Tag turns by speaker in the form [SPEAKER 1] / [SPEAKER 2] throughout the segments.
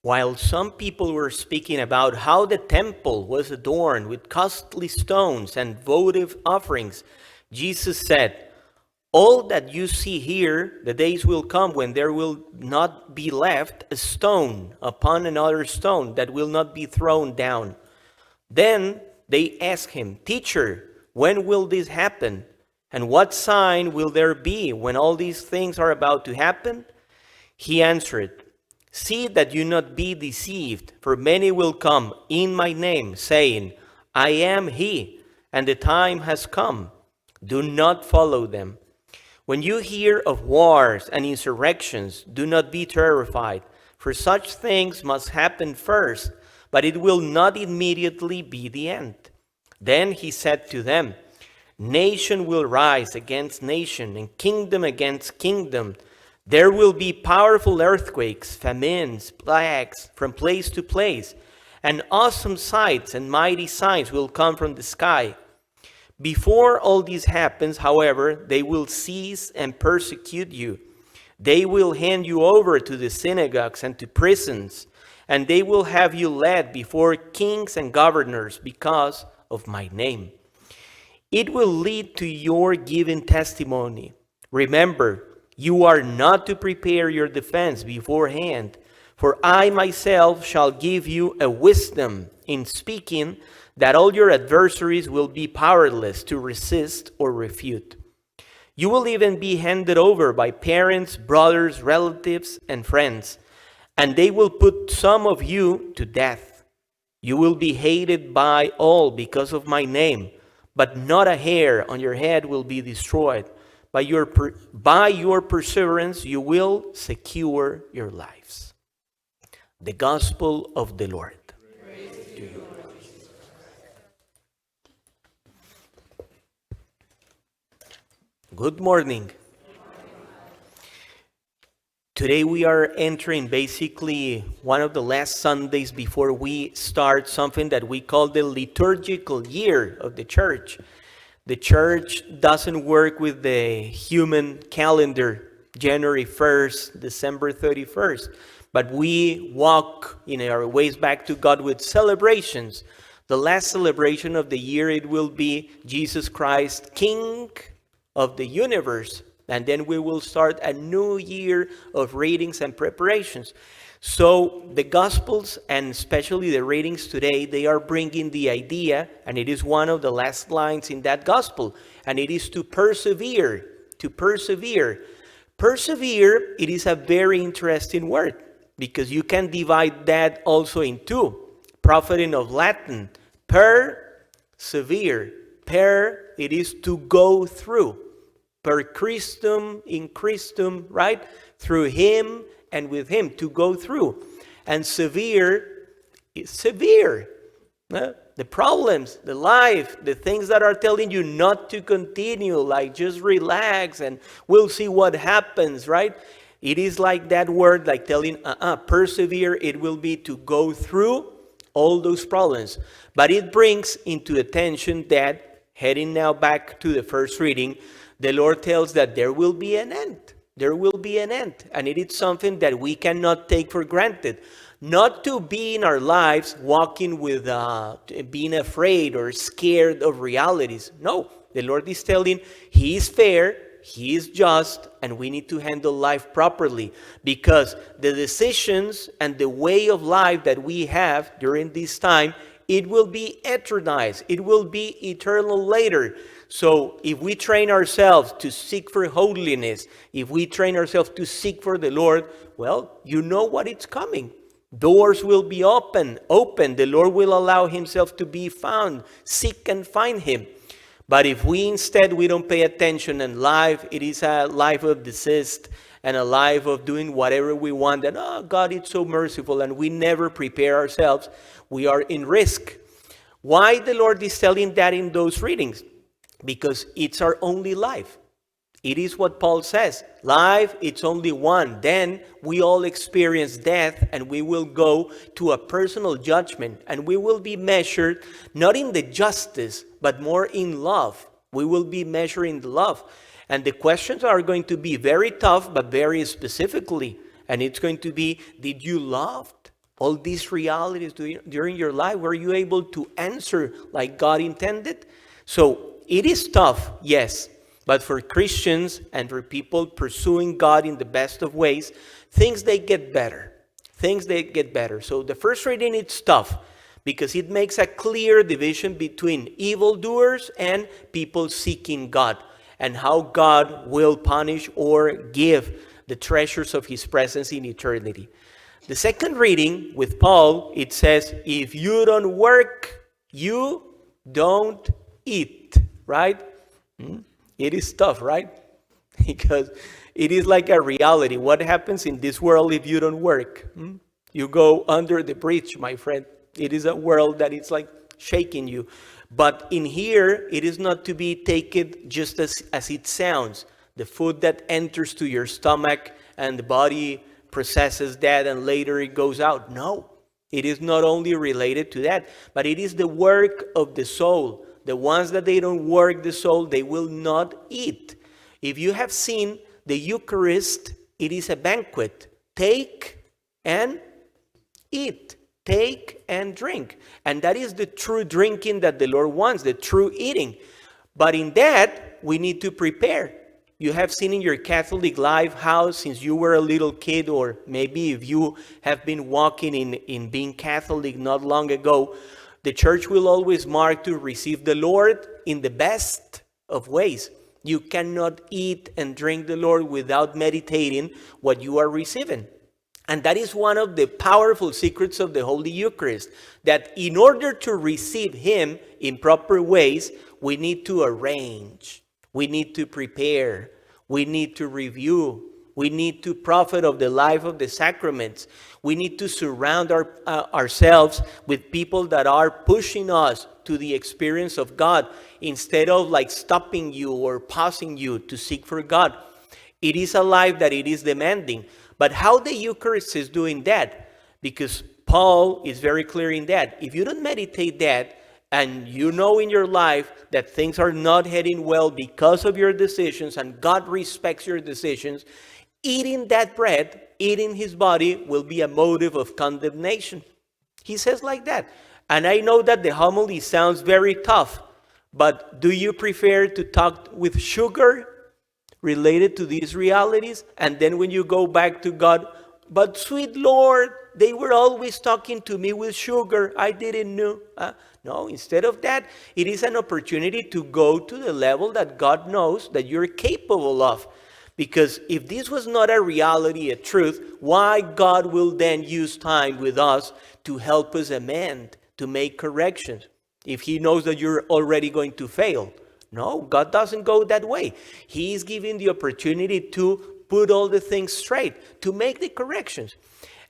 [SPEAKER 1] While some people were speaking about how the temple was adorned with costly stones and votive offerings, Jesus said, "All that you see here, the days will come when there will not be left a stone upon another stone that will not be thrown down." Then they asked him, "Teacher, when will this happen? And what sign will there be when all these things are about to happen?" He answered, "See that you not be deceived, for many will come in my name, saying, 'I am he,' and the time has come. Do not follow them. When you hear of wars and insurrections, do not be terrified, for such things must happen first, but it will not immediately be the end." Then he said to them, "Nation will rise against nation, and kingdom against kingdom. There will be powerful earthquakes, famines, plagues from place to place, and awesome sights and mighty signs will come from the sky. Before all this happens, however, they will seize and persecute you. They will hand you over to the synagogues and to prisons, and they will have you led before kings and governors because of my name. It will lead to your giving testimony. Remember, you are not to prepare your defense beforehand, for I myself shall give you a wisdom in speaking that all your adversaries will be powerless to resist or refute. You will even be handed over by parents, brothers, relatives, and friends, and they will put some of you to death. You will be hated by all because of my name, but not a hair on your head will be destroyed. By your perseverance, you will secure your lives." The Gospel of the Lord. Praise to you. Good morning. Today we are entering basically one of the last Sundays before we start something that we call the liturgical year of the church. The church doesn't work with the human calendar, January 1st, December 31st, but we walk in our ways back to God with celebrations. The last celebration of the year, it will be Jesus Christ, King of the universe, and then we will start a new year of readings and preparations. So the Gospels, and especially the readings today, they are bringing the idea, and it is one of the last lines in that Gospel, and it is to persevere, to persevere. Persevere, it is a very interesting word, because you can divide that also in two. Profiting of Latin, persevere. Per, it is to go through. Per Christum, in Christum, right? Through him and with him, to go through. And severe is severe. The problems, the life, the things that are telling you not to continue, like just relax and we'll see what happens, right? It is like that word, like telling, persevere, it will be to go through all those problems. But it brings into attention that, heading now back to the first reading, the Lord tells that there will be an end. There will be an end, and it is something that we cannot take for granted. Not to be in our lives walking with being afraid or scared of realities. No, the Lord is telling He is fair, He is just, and we need to handle life properly, because the decisions and the way of life that we have during this time, it will be eternized. It will be eternal later. So if we train ourselves to seek for holiness, if we train ourselves to seek for the Lord, well, you know what is coming. Doors will be open. The Lord will allow Himself to be found. Seek and find Him. But if we don't pay attention, and life, it is a life of desist and a life of doing whatever we want, and God is so merciful, and we never prepare ourselves, we are in risk. Why the Lord is telling that in those readings? Because it's our only life. It is what Paul says. Life, it's only one. Then we all experience death, and we will go to a personal judgment, and we will be measured not in the justice, but more in love. We will be measuring the love. And the questions are going to be very tough, but very specifically. And it's going to be, did you love all these realities during your life? Were you able to answer like God intended? So it is tough, yes. But for Christians and for people pursuing God in the best of ways, things they get better. Things they get better. So the first reading, it's tough because it makes a clear division between evildoers and people seeking God, and how God will punish or give the treasures of his presence in eternity. The second reading with Paul, it says, if you don't work, you don't eat, right? It is tough, right? Because it is like a reality. What happens in this world if you don't work? You go under the bridge, my friend. It is a world that it's like shaking you. But in here, it is not to be taken just as it sounds. The food that enters to your stomach and the body processes that and later it goes out. No, it is not only related to that, but it is the work of the soul. The ones that they don't work the soul, they will not eat. If you have seen the Eucharist, it is a banquet. Take and eat. Take and drink. And that is the true drinking that the Lord wants, the true eating. But in that, we need to prepare. You have seen in your Catholic life how since you were a little kid, or maybe if you have been walking in being Catholic not long ago, the church will always mark to receive the Lord in the best of ways. You cannot eat and drink the Lord without meditating what you are receiving. And that is one of the powerful secrets of the Holy Eucharist, that in order to receive him in proper ways, we need to arrange, we need to prepare, we need to review, we need to profit of the life of the sacraments. We need to surround ourselves with people that are pushing us to the experience of God instead of like stopping you or pausing you to seek for God. It is a life that it is demanding. But how the Eucharist is doing that? Because Paul is very clear in that. If you don't meditate that, and you know in your life that things are not heading well because of your decisions, and God respects your decisions, eating that bread, eating his body, will be a motive of condemnation. He says like that. And I know that the homily sounds very tough, but do you prefer to talk with sugar related to these realities? And then when you go back to God, but sweet Lord, they were always talking to me with sugar. I didn't know. No, instead of that, it is an opportunity to go to the level that God knows that you're capable of. Because if this was not a reality, a truth, why God will then use time with us to help us amend, to make corrections, if he knows that you're already going to fail? No, God doesn't go that way. He is giving the opportunity to put all the things straight, to make the corrections.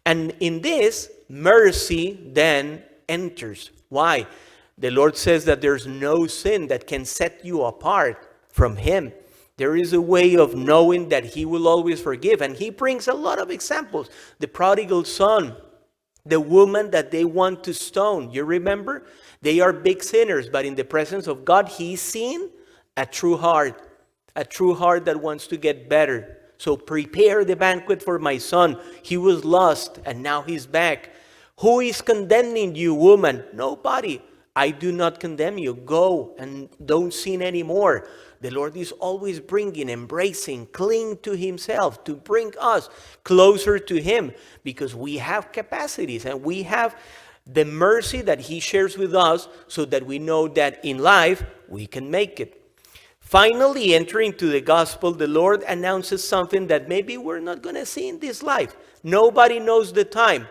[SPEAKER 1] And in this, mercy then enters. Why? The Lord says that there's no sin that can set you apart from him. There is a way of knowing that he will always forgive. And he brings a lot of examples. The prodigal son, the woman that they want to stone. You remember? They are big sinners, but in the presence of God, he's seen a true heart that wants to get better. So prepare the banquet for my son. He was lost and now he's back. Who is condemning you, woman? Nobody. I do not condemn you. Go and don't sin anymore. The Lord is always bringing, embracing, cling to himself to bring us closer to him, because we have capacities and we have the mercy that he shares with us, so that we know that in life we can make it. Finally, entering to the gospel, the Lord announces something that maybe we're not going to see in this life. Nobody knows the time.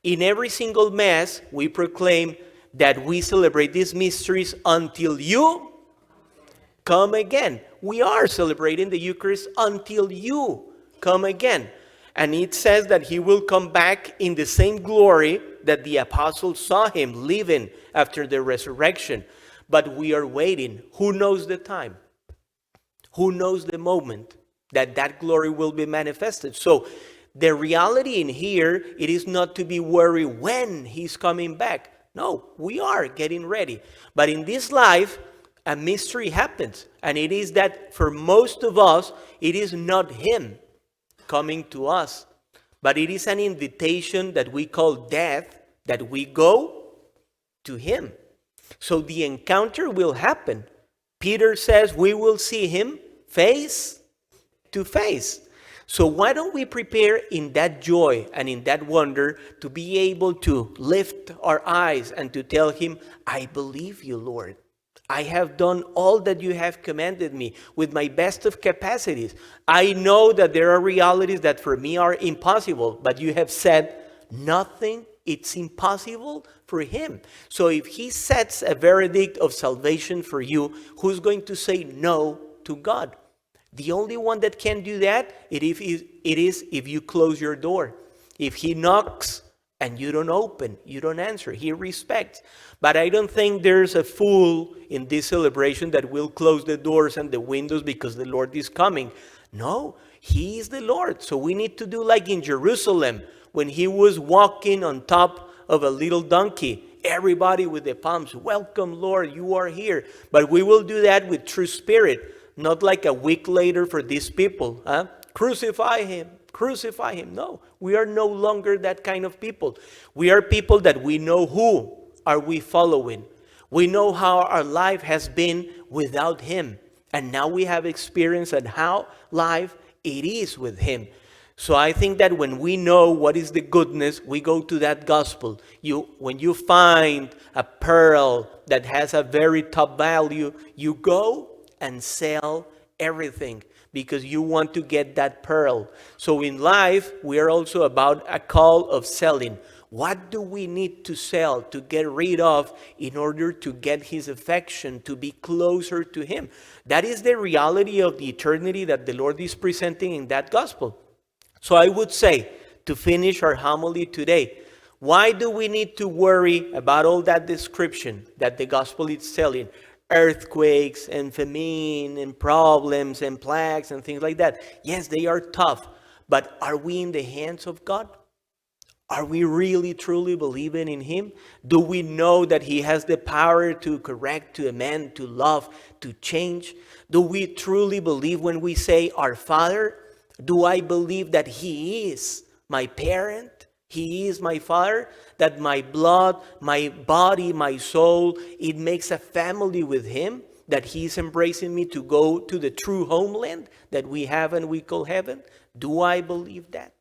[SPEAKER 1] In every single Mass, we proclaim that we celebrate these mysteries until you come again. We are celebrating the Eucharist until you come again. And it says that he will come back in the same glory that the apostles saw him living after the resurrection. But we are waiting. Who knows the time? Who knows the moment that that glory will be manifested? So the reality in here, it is not to be worried when he's coming back. No, we are getting ready. But in this life, a mystery happens. And it is that for most of us, it is not him coming to us, but it is an invitation that we call death, that we go to him. So the encounter will happen. Peter says we will see him face to face. So why don't we prepare in that joy and in that wonder to be able to lift our eyes and to tell him, I believe you, Lord. I have done all that you have commanded me with my best of capacities. I know that there are realities that for me are impossible, but you have said nothing, it's impossible for him. So if he sets a verdict of salvation for you, who's going to say no to God? The only one that can do that, it is if you close your door. If he knocks and you don't open, you don't answer, he respects. But I don't think there's a fool in this celebration that will close the doors and the windows because the Lord is coming. No, he is the Lord. So we need to do like in Jerusalem when he was walking on top of a little donkey. Everybody with the palms, welcome Lord, you are here. But we will do that with true spirit. Not like a week later for these people. Crucify him, crucify him. No, we are no longer that kind of people. We are people that we know who are we following. We know how our life has been without him. And now we have experienced and how life it is with him. So I think that when we know what is the goodness, we go to that gospel. When you find a pearl that has a very top value, you go and sell everything because you want to get that pearl. So in life, we are also about a call of selling. What do we need to sell, to get rid of in order to get his affection, to be closer to him? That is the reality of the eternity that the Lord is presenting in that gospel. So I would say, to finish our homily today, why do we need to worry about all that description that the gospel is selling? Earthquakes and famine and problems and plagues and things like that. Yes, they are tough, but are we in the hands of God? Are we really truly believing in him? Do we know that he has the power to correct, to amend, to love, to change? Do we truly believe when we say our Father? Do I believe that he is my parent? He is my Father, that my blood, my body, my soul, it makes a family with him, that he's embracing me to go to the true homeland that we have and we call heaven? Do I believe that?